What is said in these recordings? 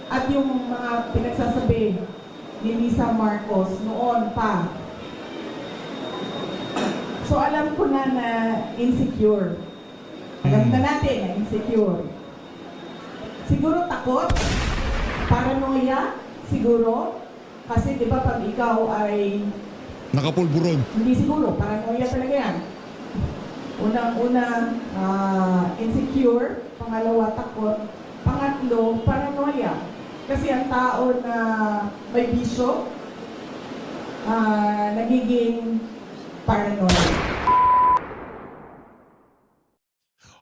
at yung mga pinagsasabi ni Lisa Marcos noon pa. So alam ko na insecure. Alam na natin na insecure. Siguro takot, paranoia, siguro. Kasi di ba pag ikaw ay... Nakapulburon. Hindi siguro, paranoia talaga yan. Unang-una, insecure. Pangalawa, takot. Pangatlo, paranoia. Kasi ang tao na may bisyo, nagiging paranoia.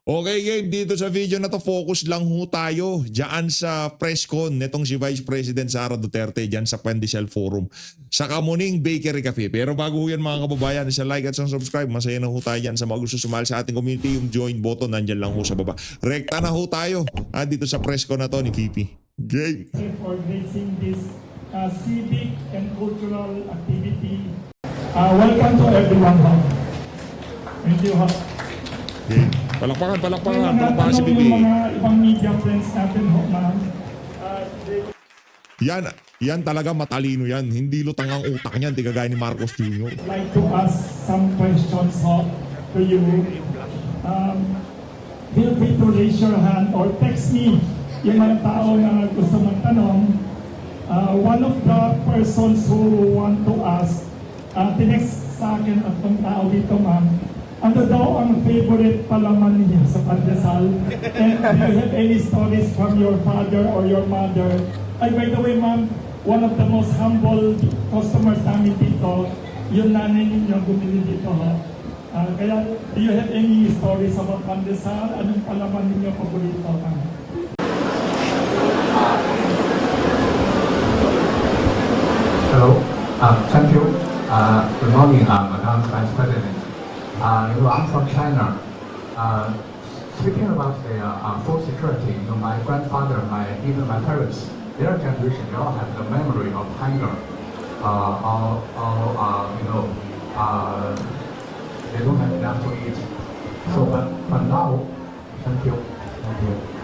Okay, game. Dito sa video na to, focus lang ho tayo diyan sa press con netong si Vice President Sara Duterte diyan sa Pandesal Forum sa Kamuning Bakery Cafe. Pero bago ho yan mga kababayan, isa like at subscribe. Masaya na ho tayo dyan sa mga gusto sumali sa ating community. Yung join button nandyan lang ho sa baba. Rekta na ho tayo dito sa press con na to ni VP. Game. For gracing this civic and cultural activity. Welcome to everyone. Thank you. Game. Palakpakan si VP. Yung mga ibang media friends natin, ma'am. Yan talaga matalino yan. Hindi lutang ang utak niyan, di kagaya ni Marcos Jr. I'd like to ask some questions to you. Feel free to raise your hand or text me yung mga tao na gusto magtanong. One of the persons who want to ask, tinext sa akin at ng tao dito, ma'am. Ano daw ang favorite palaman niya sa pandesal? And do you have any stories from your father or your mother? Ay, by the way, ma'am, one of the most humble customers namin dito, yung nanay ninyo bumili dito, ha? Kaya, do you have any stories about pandesal? Anong palaman ninyo paborito, ma'am? Hello, thank you. Good morning, Madam Vice President. I'm from China. Speaking about the food security, my grandfather, even my parents, their generation, they all have the memory of hunger. They don't have enough to eat. So, but now, thank you.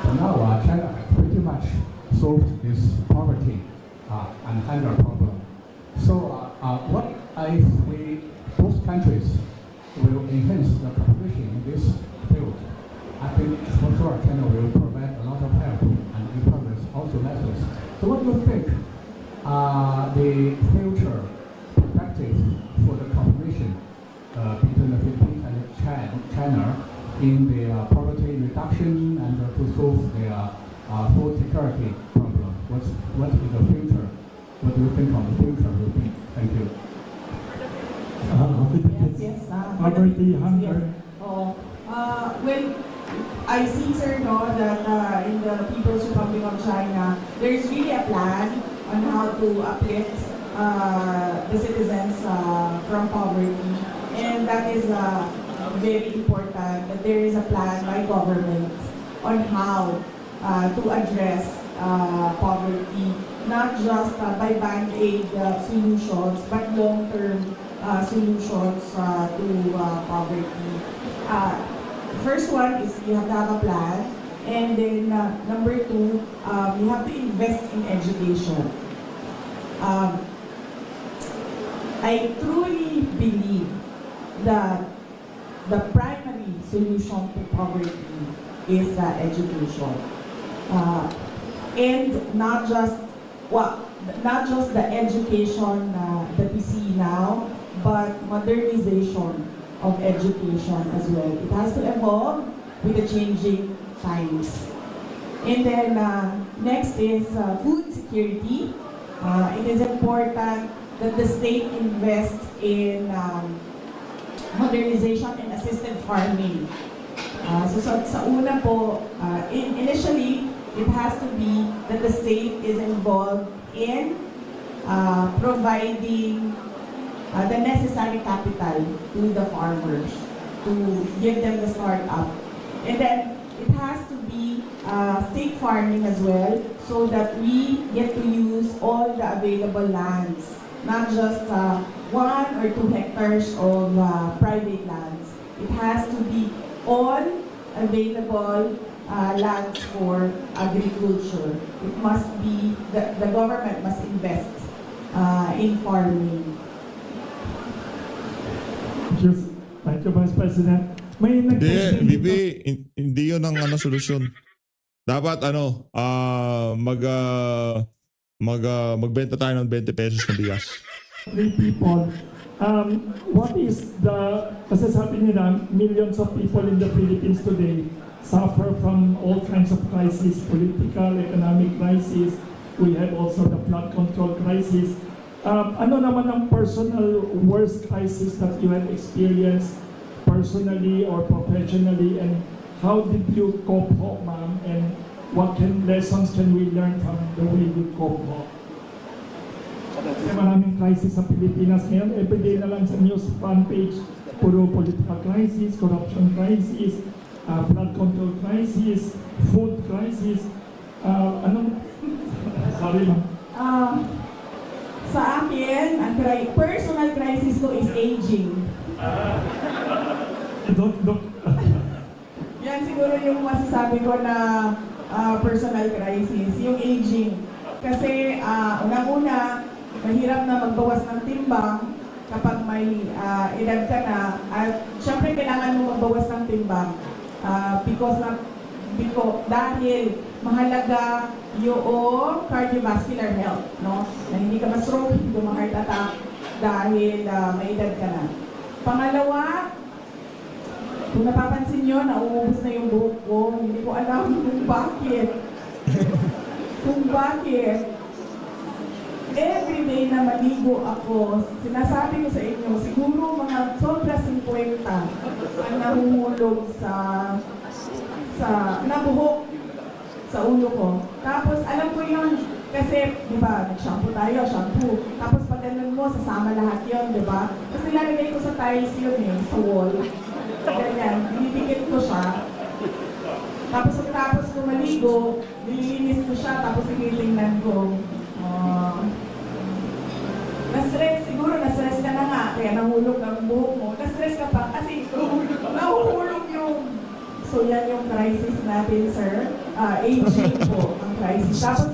But now, China has pretty much solved this poverty and hunger problem. So, what if both countries will enhance the cooperation in this field? I think for sure China will provide a lot of help and e-commerce also methods. So what do you think the future perspective for the cooperation between the Philippines and China in the poverty reduction and to solve the food security problem? What is the future? What do you think of the future will be? Thank you. Yes. Poverty, hunger. Well, I see, sir, that in the People's Republic of China, there's really a plan on how to uplift the citizens from poverty. And that is very important, that there is a plan by government on how to address poverty, not just by band-aid solutions, but long-term solutions to poverty. First one is you have to have a plan, and then number two, you have to invest in education. I truly believe that the primary solution to poverty is education, and not just the education that we see now, but modernization of education as well. It has to evolve with the changing times. And then next is food security. It is important that the state invests in modernization and assisted farming. So sa una po, initially, it has to be that the state is involved in providing the necessary capital to the farmers to give them the start-up. And then it has to be state farming as well, so that we get to use all the available lands, not just 1 or 2 hectares of private lands. It has to be all available lands for agriculture. It must be, the government must invest in farming. Thank you, Vice President. May Hindi, nag-text din dito. Bibi, hindi yun ang solusyon. Dapat magbenta tayo ng 20 pesos na bigas. 3 people. What is the, kasi sabi nila, millions of people in the Philippines today suffer from all kinds of crises, political, economic crisis. We have also the flood control crisis. Ano naman ang personal worst crisis that you have experienced personally or professionally, and how did you cope ho, ma'am? And what lessons can we learn from the way you cope ho? Kasi maraming crisis sa Pilipinas ngayon. Everyday na lang sa news front page, puro political crisis, corruption crisis, flood control crisis, food crisis. Sorry ma'am. Sa akin, ang personal crisis ko is aging. Yan siguro yung masasabi ko na personal crisis, yung aging. Kasi unang-una, mahirap na magbawas ng timbang kapag may edad ka na. At syempre kailangan mo magbawas ng timbang dahil mahalaga yung cardiovascular health, no? Na hindi ka ma-stroke, hindi ka ma-heart attack dahil may edad ka na. Pangalawa, kung napapansin nyo, nauubos na yung buhok ko. Hindi ko alam kung bakit. Every day na maligo ako, sinasabi ko sa inyo, siguro mga sobra 50 ang nahuhulog nabuhok sa ulo ko. Tapos alam ko yun, kasi di ba, nag-shampoo tayo, Tapos pag ganun mo, sasama lahat yun, di ba? Kasi lalagay ko sa tiles yun sa wall. Ganyan, binibigit ko siya. Tapos pagkatapos ko maligo, nililinis ko siya, tapos tinitingnan ko. Na-stress ka na nga, kaya nahulog ang buhok mo. Na-stress ka pa kasi nahuhulog yung... So yan yung crisis natin, sir. Aging po ang crisis. Tapos,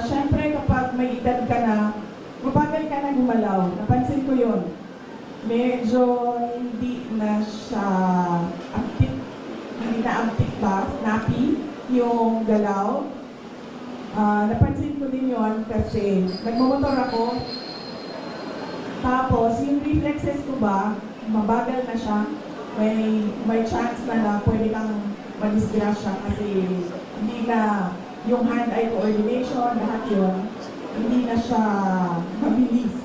syempre kapag may edad ka na, mabagal ka na gumalaw. Napansin ko yun. Medyo hindi na siya active, hindi na active ba? Snappy yung galaw. Napansin ko din yun kasi nagmamotor ako. Tapos, yung reflexes ko ba, mabagal na siya. May chance na pwede kang madisgrasya kasi hindi na yung hand-eye coordination, lahat yun, hindi na siya mabilis.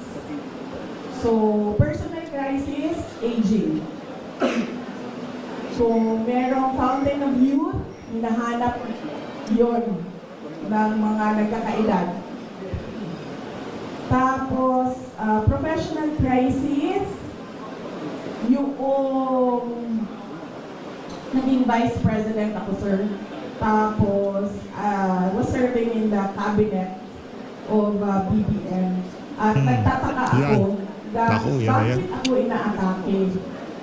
So, personal crisis, aging. Kung merong fountain of youth, hinahanap yun ng mga nagkakaedad. Tapos, professional crisis, yung naging vice president ako, sir. Tapos, was serving in the cabinet of BBM. At nagtataka ako bakit ako inaatake.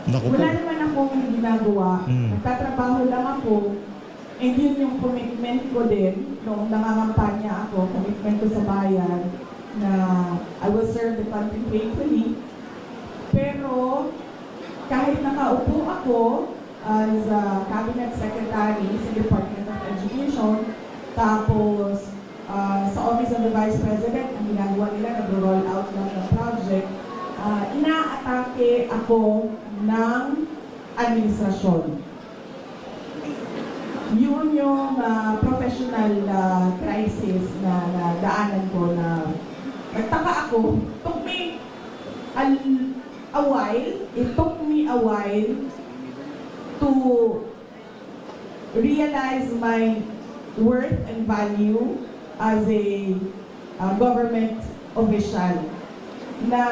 Wala naman akong ginagawa. Nagtatrabaho lang ako. And yun yung commitment ko din nung nangangampanya ako, commitment ko sa bayan na I will serve the country faithfully. Pero kahit nakaupo ako as a cabinet secretary sa Department of Education, tapos sa Office of the Vice President, ang ginagawa nila, nag-roll out lang ng project, inaatake ako ng administrasyon. Yun yung professional crisis na daanan ko na nagtaka ako. It took me a while to realize my worth and value as a government official na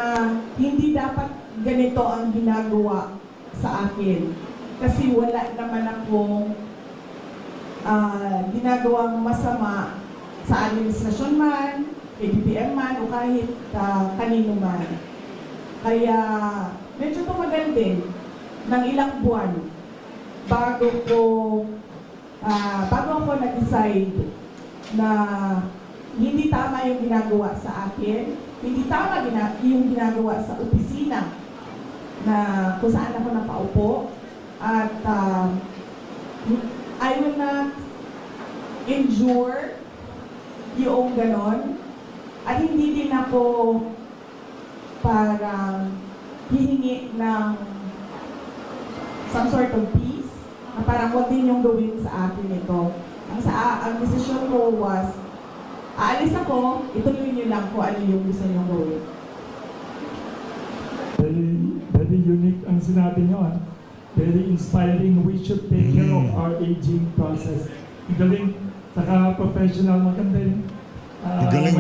hindi dapat ganito ang ginagawa sa akin. Kasi wala naman akong ginagawang masama sa administrasyon man, PBBM man, o kahit kanino man. Kaya medyo tumagal din ng ilang buwan bago ko bago ako nag-decide na hindi tama yung ginagawa sa akin, hindi tama yung ginagawa sa opisina na kung saan ako napaupo, at I will not endure yung ganon, at hindi din ako parang hihingi ng some sort of peace, na parang wag din yung gawin sa akin ito. Ang desisyon ko was, aalis ako, ituloy niyo lang kung ano yung gusto niyong gawin. Very, very unique ang sinabi niyo. Very inspiring. We should take care of our aging process. Ang galing, saka professional, maganda yun.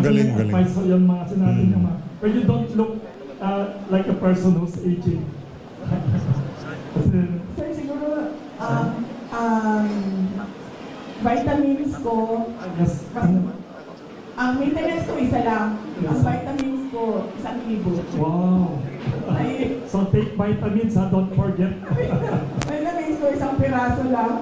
Galing. Advice ko yung mga sinabi niyo. But you don't look like a person who's aging. Kasi, Sir, siguro, vitamins ko, yes, ang maintenance ko isa lang. Ang vitamins ko, 1,000. wow. Ay, So take vitamins, don't forget. vitamins ko isang piraso lang.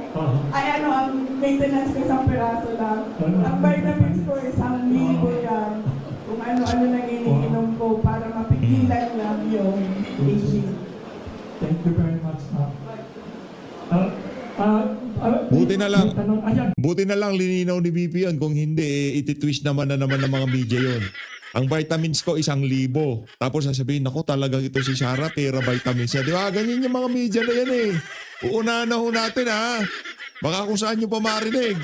Ay ang maintenance ko isang piraso lang. Ang vitamins ko 1,000 yan. Kung ano-ano nang iniinom ko para mapigilan lang yung aging. Thank you very much, ma'am. Buti na lang. Ayan. Buti na lang lininaw ni BP yun. Kung hindi, ititwist naman ng mga media yun. Ang vitamins ko 1,000. Tapos sasabihin, ako talagang ito si Sarah, pera vitamins niya. Di ba? Ganyan yung mga media na yan eh. Uunahan na ho natin ha. Baka kung saan nyo pa marinig.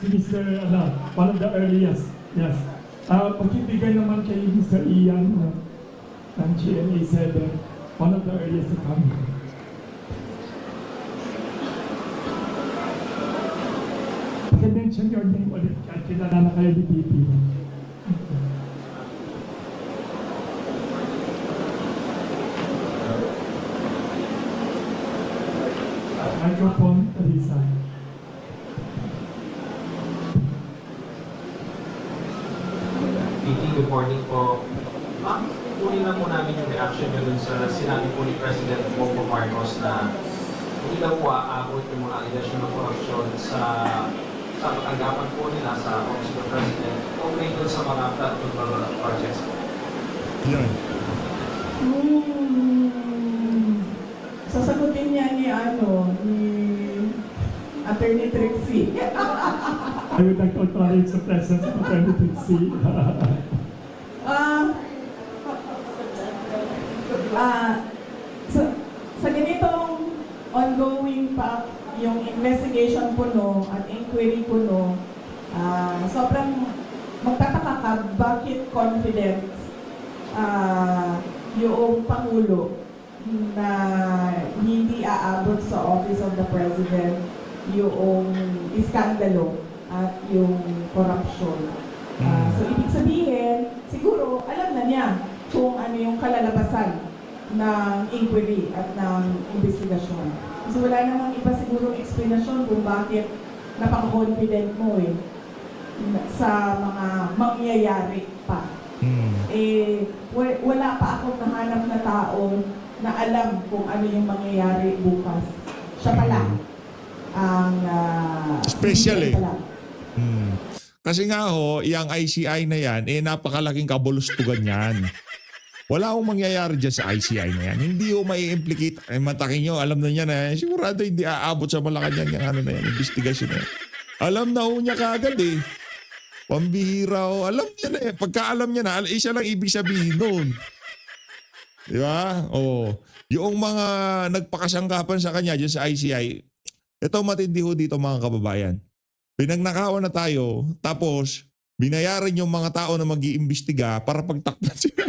Si Mr. One of the earliest. Yes. Pagkibigay naman kay Mr. Ian ng GMA 7. One of the earliest to come. Mention your name ulit at kilala na kayo ni BP. Microphone, Teresa. Good morning po. Kunin lang po namin yung reaction nyo dun sa sinabi po ni President Bongbong Marcos na hindi daw po aabot yung mga allegation ng korupsyon sa pagtanggapan po nila sa Office of the President okay dun sa mga flood control projects po. Yan. Sasagutin niya ni Attorney Trixie. I would like to acknowledge the presence of Attorney Trixie. Sa ganitong ongoing pa yung investigation po at inquiry po sobrang magtataka ka bakit confident yung Pangulo na hindi aabot sa Office of the President yung iskandalo at yung corruption. So ibig sabihin, siguro alam na niya kung ano yung kalalabasan ng inquiry at ng investigasyon. So wala namang iba sigurong explanation kung bakit napaka-confident mo sa mga mangyayari pa. Wala pa akong nahanap na tao na alam kung ano yung mangyayari bukas. Siya pala ang Special eh. pala. Kasi nga yung ICI na yan, napakalaking kabulustugan yan. Wala akong mangyayari dyan sa ICI na yan. Hindi ho mai-implicate. Matakin nyo, alam na niya na sigurado hindi aabot sa Malacanang yung investigation na yan. Alam na ho niya kagad eh. Pambihira ho. Alam niya na eh. Pagka alam niya na, isa lang ibig sabihin nun. Di ba? Yung mga nagpakasangkapan sa kanya dyan sa ICI, ito matindi ho dito mga kababayan. Pinagnakawan na tayo, tapos binayaran yung mga tao na mag-iimbestiga para pagtakpan sila.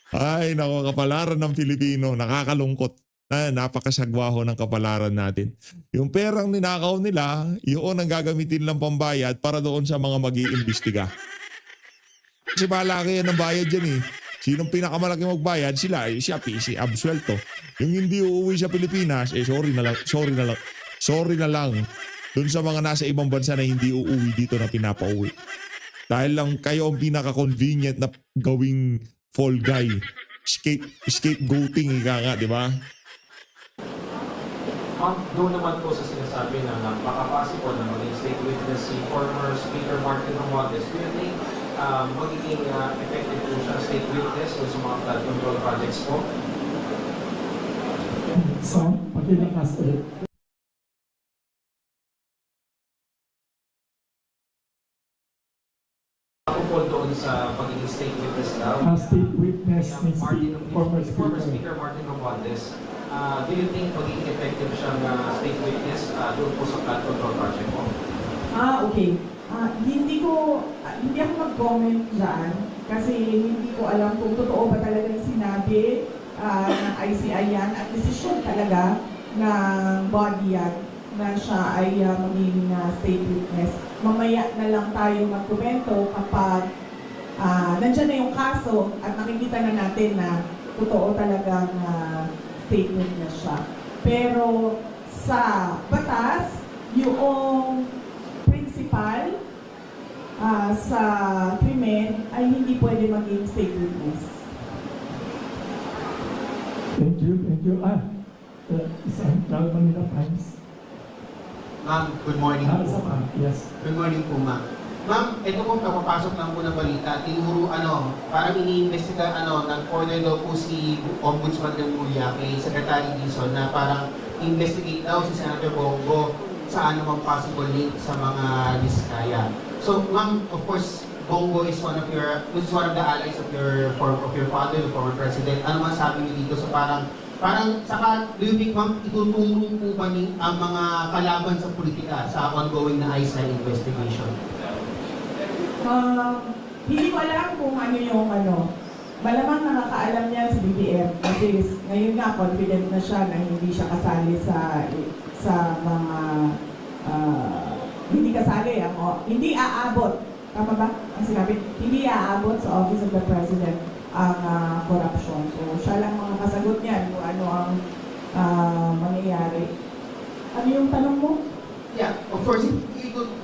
Ay, nako, kapalaran ng Pilipino. Nakakalungkot. Napakasagwaho ng kapalaran natin. Yung perang ninakaw nila, yun ang gagamitin lang pambayad para doon sa mga mag-iimbestiga. Kasi malaki yan ang bayad dyan eh. Sinong pinakamalaki magbayad? Sila, siya, PC, absuelto. Yung hindi uuwi sa Pilipinas, sorry na lang. Doon sa mga nasa ibang bansa na hindi uuwi dito na pinapauwi. Dahil lang kayo ang pinaka-convenient na gawing fall guy. Scapegoating, ika nga, di ba? Ma'am, doon naman po sa sinasabi na napaka-possible na maging state witness si former Speaker Martin Romualdez. Do you think magiging effective po siya state witness o sa mga flood control projects po? So, pakilakas ulit. Ako po doon sa pagiging state witness daw. State witness ni former former speaker. Speaker Martin Romualdez. Do you think magiging effective siyang state witness doon po sa flood control project po? Okay. Hindi ako mag-comment dyan kasi hindi ko alam kung totoo ba talagang sinabi ng ICI yan at desisyon talaga ng body yan na siya ay maging state witness. Mamaya na lang tayo magkomento kapag nandyan na yung kaso at nakikita na natin na totoo talagang state witness siya. Pero sa batas, yung principal sa krimen ay hindi pwede maging state witness. Thank you. Isang Manila Times. Ma'am, good morning Isa po. pa, yes. Good morning po, ma'am. Ma'am, ito po, kapapasok lang po ng balita. Tinuro, parang iniimbestiga, nag-order daw po si Ombudsman ng Mulya kay Secretary Dizon na parang investigate daw si Senator Bongo sa anumang possible link sa mga diskaya. So, ma'am, of course, Bongo is one of the allies of your father, the former president. Ano man sabi niyo dito? So parang saka, do you think, ma'am, itutulong po ba ang mga kalaban sa politika sa ongoing na ICI investigation? Hindi ko alam kung ano yung malamang nakakaalam niya si BBM kasi ngayon nga confident na siya na hindi siya kasali sa mga hindi kasali hindi aabot. Tama ba ang sinabi? Hindi aabot sa Office of the President ang corruption. So, siya lang mga kasagot niyan kung ano ang mangyayari. Ano yung tanong mo? Yeah, of course,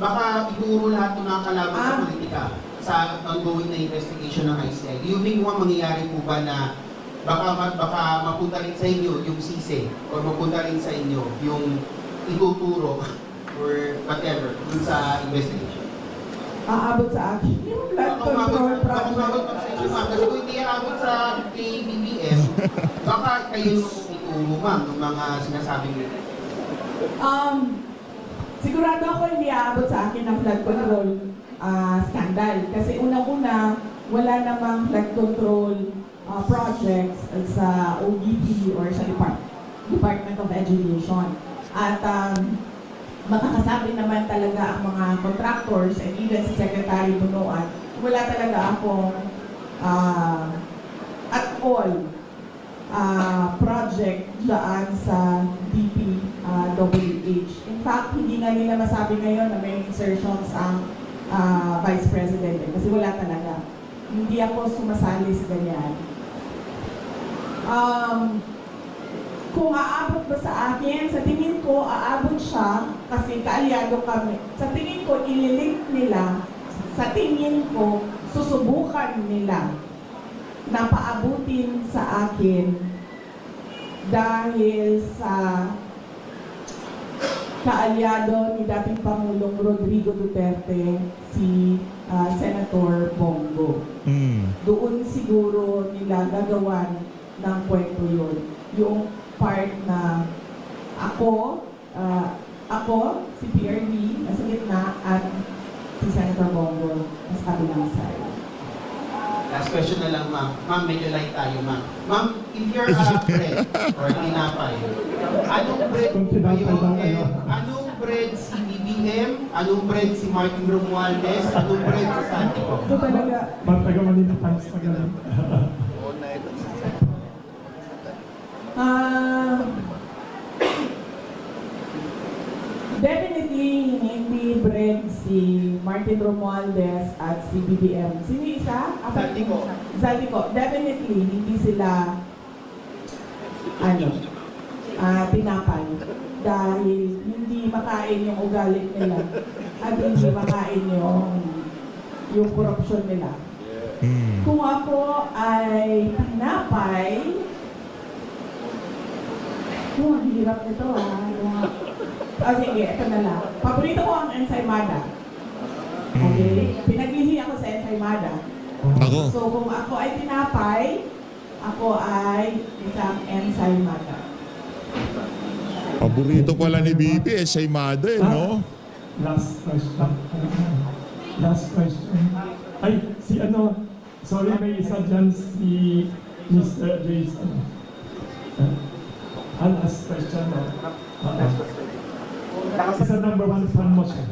baka ituro lahat ng mga kalaban sa politika sa ongoing na investigation ng ICI. Do you think mo mangyayari po ba na baka mapunta rin sa inyo yung sise or mapunta rin sa inyo yung ituturo or whatever dun sa investigation? Aabot sa action. Yung blood Baka umabot control pa sa inyo, ma'am. Kasi kung hindi aabot sa BBM, baka kayo yung ituro, ma'am, ng mga sinasabing nito. Sigurado ako hindi aabot sa akin ang flood control scandal. Kasi unang-una, wala namang flood control projects sa OBP or sa Department of Education. At makakasabi naman talaga ang mga contractors and even si Secretary Bunuan, wala talaga akong at all project daan sa DPWH. In fact, hindi nga nila masabi ngayon na may insertions ang Vice President kasi wala talaga. Hindi ako sumasali sa ganyan. Kung aabot ba sa akin, sa tingin ko aabot siya kasi kaalyado kami. Sa tingin ko ililink nila, sa tingin ko susubukan nila na paabutin sa akin dahil sa kaalyado ni dating Pangulong Rodrigo Duterte, si Senator Bongo. Doon siguro nila gagawan ng kwento yun. Yung part na ako, si PRD, nasa gitna, at si Senator Bongo, nasa kabilang side. Last question na lang, ma'am. Ma'am, medyo light tayo, ma'am. Ma'am, if you're bread or tinapay, anong bread kayo? Anong bread si BBM? Anong bread si Martin Romualdez? Anong bread si Santiago? Ito talaga, Taga Manila Times pa ganun. definitely hindi bread si Martin Romualdez at si BBM. Sino yung isa? Zaldico. Zaldico. Definitely hindi sila tinapay. Dahil hindi makain yung ugali nila at hindi makain yung korupsyon nila. Kung ako ay tinapay, ang hirap nito Sige, ito na lang. Paborito ko ang ensaymada. Okay? Pinaglihi ako sa ensaymada. Ako. So kung ako ay tinapay, ako ay isang ensaymada. Paborito pala ni BP, ensaymada eh, no? Last question. Last question. Ay, si ano, sorry, may isa dyan si Mr. Jason. Last question. Isa number one fan mo siya.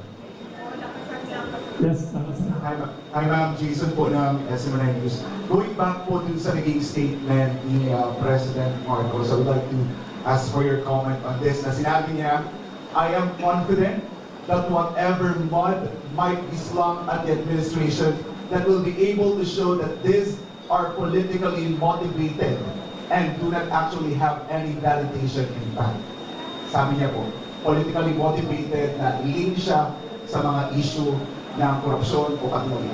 Yes, nakasan. Hi ma'am, Jason po ng SMNI News. Going back po dun sa naging statement ni President Marcos, I would like to ask for your comment on this. Na sinabi niya, I am confident that whatever mud might be slung at the administration, that will be able to show that these are politically motivated and do not actually have any validation impact. Sabi niya po, politically motivated na link siya sa mga issue ng korupsyon o patuloy.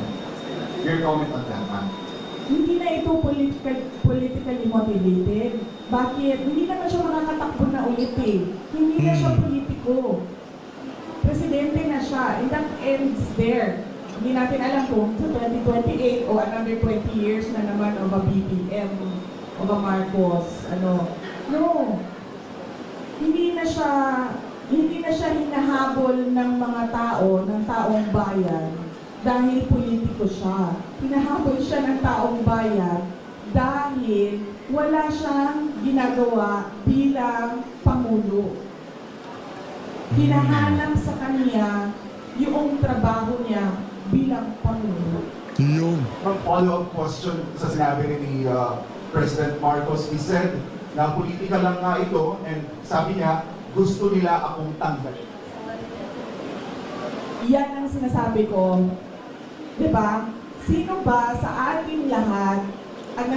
Your comment on that, ma'am? Hindi na ito politically motivated. Bakit? Hindi naman siya makakatakbo na ulit eh. Hindi na siya politiko. Presidente na siya. And that ends there. Hindi natin alam kung sa 2028 o another 20 years na naman of a BBM, of a Marcos, No. Hindi na siya hinahabol ng mga tao, ng taong bayan dahil politiko siya. Hinahabol siya ng taong bayan dahil wala siyang ginagawa bilang Pangulo. Hinahanap sa kanya yung trabaho niya bilang Pangulo. Yung. Ang follow-up question sa sinabi rin ni President Marcos, he said na politika lang nga ito and sabi niya, gusto nila akong tanggalin. Yan ang sinasabi ko. Diba? Sino ba sa ating lahat ang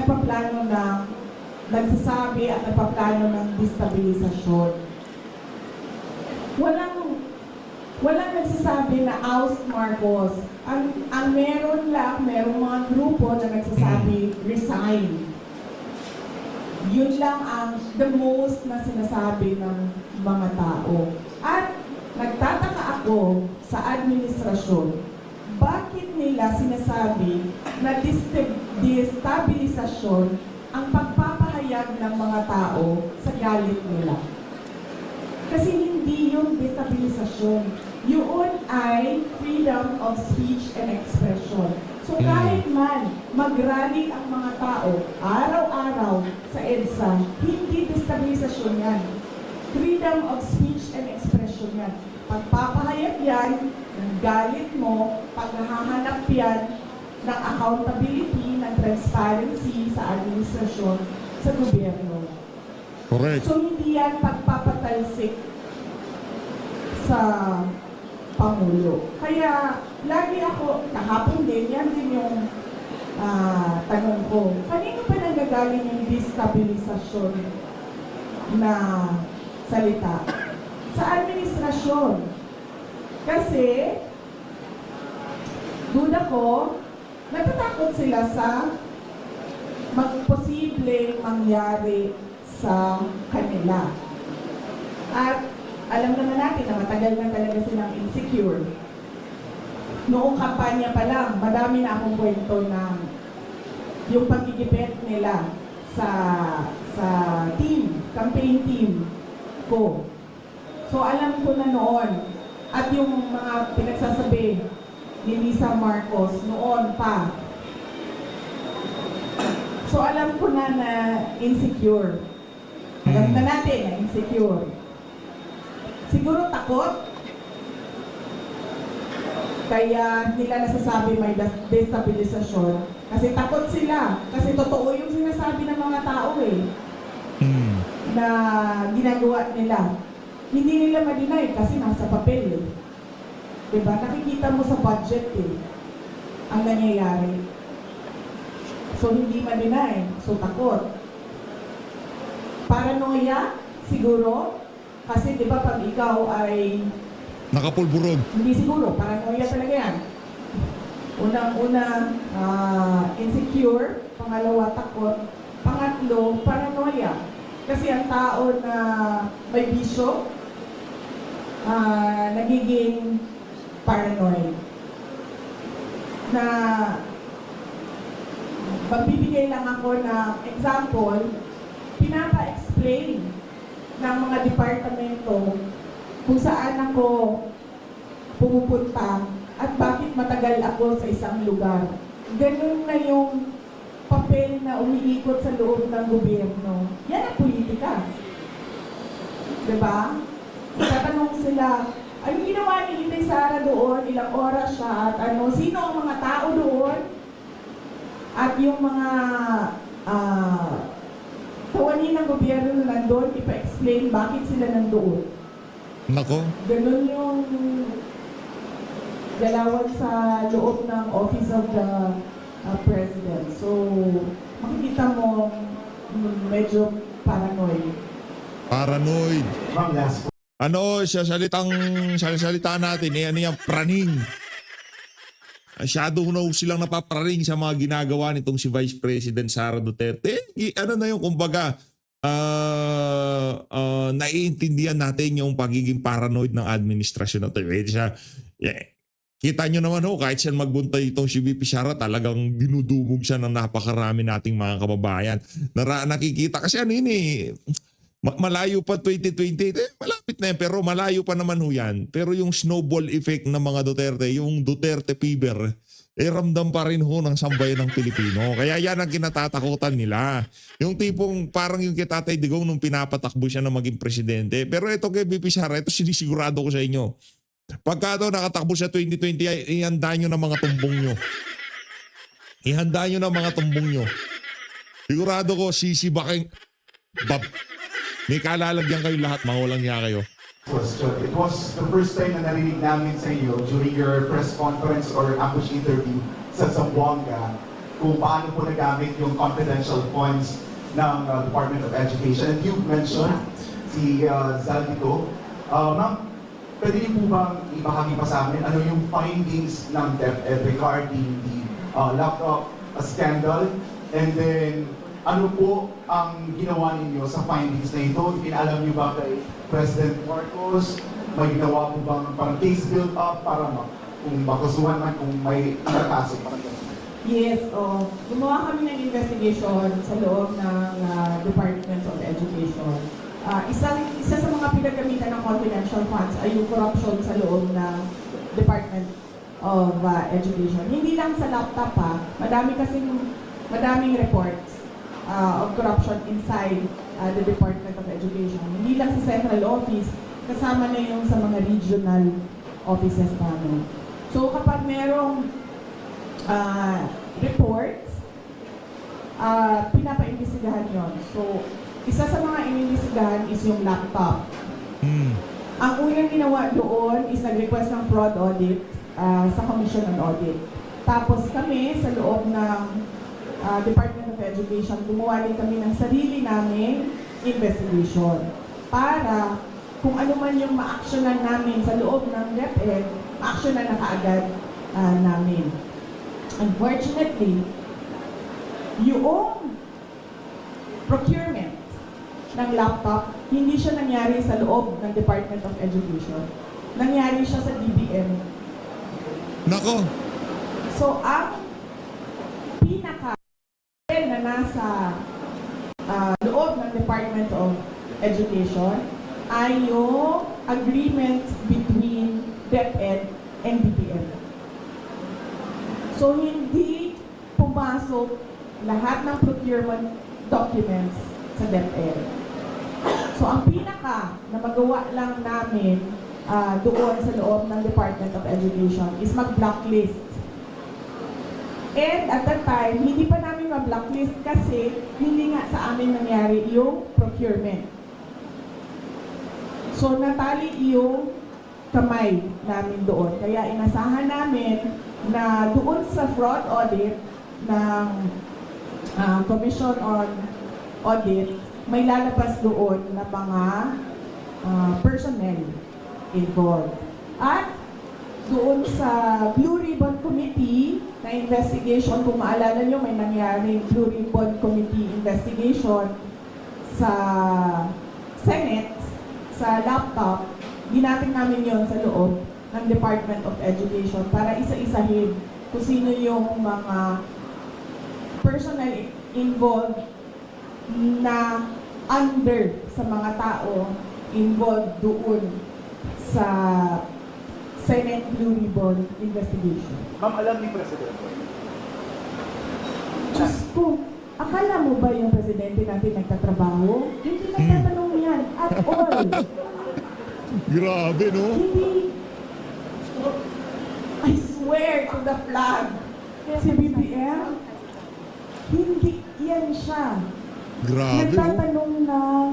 nagsasabi at nagpaplano ng destabilisasyon? Walang nagsasabi na oust Marcos. Ang merong mga grupo na nagsasabi resign. Yun lang ang the most na sinasabi ng mga tao. At nagtataka ako sa administrasyon, bakit nila sinasabi na destabilisasyon ang pagpapahayag ng mga tao sa galit nila? Kasi hindi yun destabilisasyon. Yun ay freedom of speech and expression. So kahit man mag-rally ang mga tao araw-araw sa EDSA, hindi destabilisasyon yan. Freedom of speech and expression yan. Pagpapahayag yan ng galit mo, paghahanap yan ng accountability, ng transparency sa administrasyon, sa gobyerno. Correct. So hindi yan pagpapatalsik sa Pangulo. Kaya lagi ako, kahapon din, yan din yung tanong ko. Kanino pa nanggagaling yung destabilisasyon na salita? Sa administrasyon. Kasi, duda ko, natatakot sila sa magposibleng mangyari sa kanila. At alam naman natin na matagal na talaga silang insecure. Noong kampanya pa lang, madami na akong kwento na yung pagigipit nila sa campaign team ko. So alam ko na noon, at yung mga pinagsasabi ni Lisa Marcos noon pa. So alam ko na insecure. Alam na natin na insecure. Siguro takot. Kaya nila nasasabi may destabilisasyon. Kasi takot sila. Kasi totoo yung sinasabi ng mga tao na ginagawa nila. Hindi nila ma-deny kasi nasa papel Diba? Nakikita mo sa budget ang nangyayari. So hindi ma-deny. So takot. Paranoia, siguro. Kasi di ba pag ikaw ay... Nakapulburog. Hindi siguro, paranoia talaga yan. Unang-una, insecure. Pangalawa, takot. Pangatlo, paranoia. Kasi ang tao na may bisyo, nagiging paranoid. Na magbibigay lang ako ng example, pinapa-explain ng mga departamento kung saan ako pumupunta at bakit matagal ako sa isang lugar. Ganun na yung papel na umiikot sa loob ng gobyerno. Yan ang politika. Diba? Tatanong sila, anong ginawa ni Inday Sara doon? Ilang oras siya? At sino ang mga tao doon? At yung mga tawanin ng gobyerno na nandun, ipa-explain bakit sila nandoon. Nako. Ganun yung galawan sa loob ng Office of the President. So, makikita mo medyo paranoid. Paranoid. Ma'am, last Salita natin, ano yan, praning. Masyado na silang napapraning sa mga ginagawa nitong si Vice President Sara Duterte. Ano na yung kumbaga, naiintindihan natin yung pagiging paranoid ng administrasyon na ito. Kita nyo naman kahit siya magbuntay itong si VP Sara, talagang dinudumog siya ng napakarami nating mga kababayan. Nakikita kasi malayo pa 2028, malapit na yan, pero malayo pa naman yan. Pero yung snowball effect ng mga Duterte, yung Duterte fever, ramdam pa rin ng sambayan ng Pilipino. Kaya yan ang kinatatakutan nila. Yung tipong parang yung kay Tatay Digong nung pinapatakbo siya na maging presidente. Pero ito kay VP Sara, ito sinisigurado ko sa inyo. Pagka nakatakbo siya 2020, ihanda nyo ng mga tumbong nyo. Ihanda nyo ng mga tumbong nyo. Sigurado ko, sisibaking... May kalalagyan kayo lahat, mga walang niya kayo. It was the first time na narinig namin sa iyo during your press conference or ambush interview sa Zamboanga kung paano po nagamit yung confidential funds ng Department of Education. And you've mentioned si Zaldico. Ma'am, pwede niyo po bang ibahagi pa sa amin ano yung findings ng DepEd regarding the laptop scandal? And then, ano po ang ginawa ninyo sa findings na ito? Pinaalam niyo ba kay President Marcos? May ginawa po bang parang case build up para kung makasuhan man, kung may kaso? Yes, gumawa kami ng investigation sa loob ng Department of Education. Isa sa mga pinagamitan ng confidential funds ay yung corruption sa loob ng Department of Education. Hindi lang sa laptop madaming reports of corruption inside the Department of Education. Hindi lang sa central office, kasama na yung sa mga regional offices namin. So kapag merong reports, pinapa-imbestigahan yon. So isa sa mga inimbestigahan is yung laptop. Ang unang ginawa doon is nag-request ng fraud audit sa Commission on Audit. Tapos kami sa loob ng Department of Education, gumawa din kami ng sarili naming investigation para kung ano man yung ma-actionan namin sa loob ng DepEd, ma-actionan na kaagad namin. Unfortunately, yung procurement ng laptop, hindi siya nangyari sa loob ng Department of Education. Nangyari siya sa DBM. Nako. So, ang pinaka na nasa loob ng Department of Education ay yung agreement between DepEd and DBM. So, hindi pumasok lahat ng procurement documents sa DepEd. So, ang pinaka na magawa lang namin doon sa loob ng Department of Education is mag-blacklist. And at that time, hindi pa namin ma-blacklist kasi hindi nga sa amin nangyari yung procurement. So, natali yung kamay namin doon. Kaya inasahan namin na doon sa fraud audit ng Commission on Audit, may lalabas doon na mga personnel involved. At doon sa Blue Ribbon Committee na investigation, kung maalala nyo, may nangyaring Blue Ribbon Committee investigation sa Senate, sa laptop, ginapit namin yon sa loob ng Department of Education para isa-isahin kung sino yung mga personal involved na under sa mga tao involved doon sa Senate Blue Ribbon investigation. Ma'am, alam ni President. Diyos ko, akala mo ba yung presidente natin nagtatrabaho? Hindi nagtatanong yan at all. Grabe, no? Hindi. I swear to the flag. Si BBM, hindi yan siya. Grabe, no? Nagtatanong ng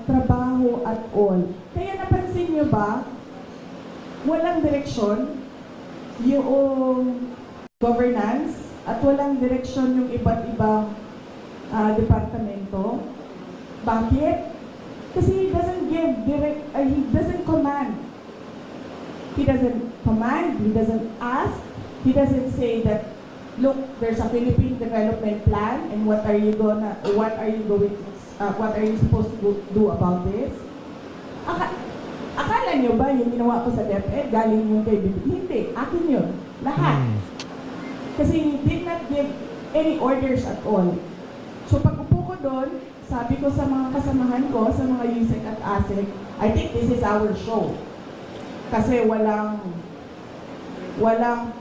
trabaho at all. Kaya napansin niyo ba, walang direksyon yung governance at walang direksyon yung iba't ibang departamento. Bakit? Kasi he doesn't give he doesn't command. He doesn't command, he doesn't ask, he doesn't say that, look, there's a Philippine development plan and what are you supposed to do about this? Akala niyo ba yung ginawa ko sa DepEd galing yung kay BBM? Hindi, akin yun. Lahat. Kasi he did not give any orders at all. So pag upo ko doon, sabi ko sa mga kasamahan ko, sa mga USEC at ASEC, I think this is our show. Kasi walang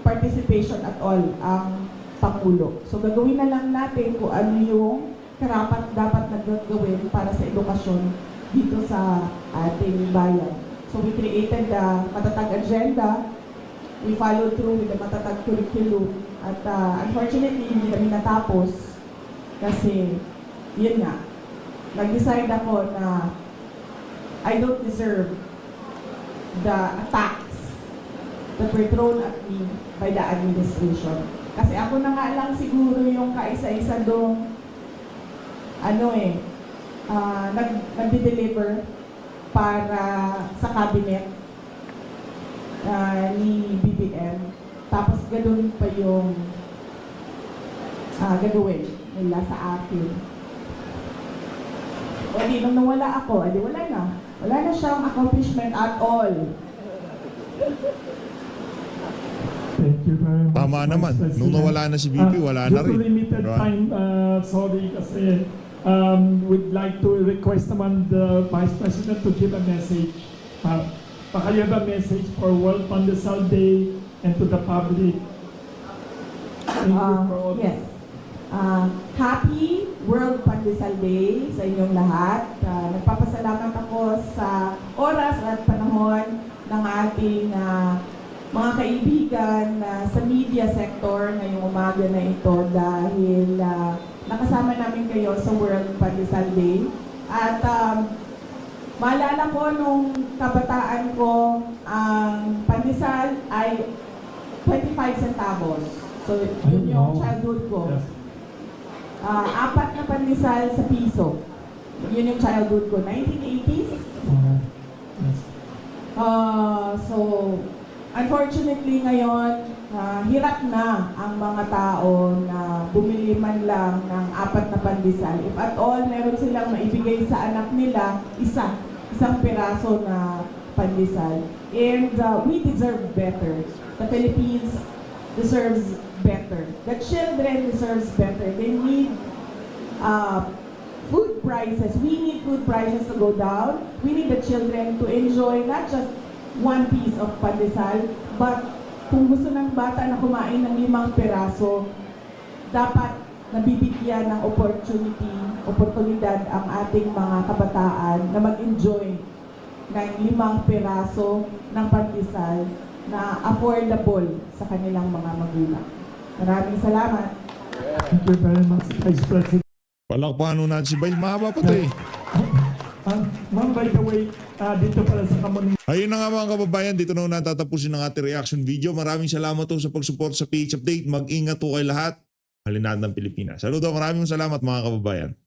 participation at all ang Pangulo. So gagawin na lang natin kung ano yung karapat dapat na gagawin para sa edukasyon dito sa ating bayan. So we created the matatag agenda, we followed through with the matatag curriculum, at unfortunately hindi kami natapos kasi yun nga, nag-decide ako na I don't deserve the attacks that were thrown at me by the administration. Kasi ako na nga lang siguro yung kaisa-isa doong nagde-deliver para sa cabinet ni BBM. Tapos ganoon pa yung gagawin nila sa akin. O di, nung nawala ako, edi wala na. Wala na siyang accomplishment at all. Thank you very much. Tama naman. Nung nawala na si VP, wala na Due to rin. limited Diba? time, sorry kasi we'd like to request naman the Vice President to give a message. Pakaya a message for World Pandesal Day and to the public. Thank you for all. Yes. Happy World Pandesal Day sa inyong lahat. Nagpapasalamat ako sa oras at panahon ng ating mga kaibigan sa media sector ngayong umaga na ito dahil nakasama namin kayo sa World Pandesal Day. At maalala ko nung kabataan ko, ang pandesal ay 25 centavos. So yun yung childhood ko. Yes. 4 na pandesal sa piso. Yun yung childhood ko. 1980s. Yes. So, unfortunately ngayon, hirap na ang mga tao na bumili man lang ng 4 na pandesal. If at all, meron silang maibigay sa anak nila, isang piraso na pandesal. And we deserve better. The Philippines deserves better. The children deserves better. They need food prices. We need food prices to go down. We need the children to enjoy not just one piece of pandesal, but kung gusto ng bata na kumain ng 5 piraso, dapat nabibigyan ng oportunidad ang ating mga kabataan na mag-enjoy ng 5 piraso ng pandesal na affordable sa kanilang mga magulang. Maraming salamat. Thank you very much, Vice President. Palakpahan nun natin si Vice. Mahaba pa ito eh. Ma'am, by the way, dito pala sa Kamuning. Ayun na nga mga kababayan, dito na natatapusin ang ating reaction video. Maraming salamat po sa pag-support sa PH Update. Mag-ingat po kayo lahat. Halinad ng Pilipinas. Saludo, maraming salamat mga kababayan.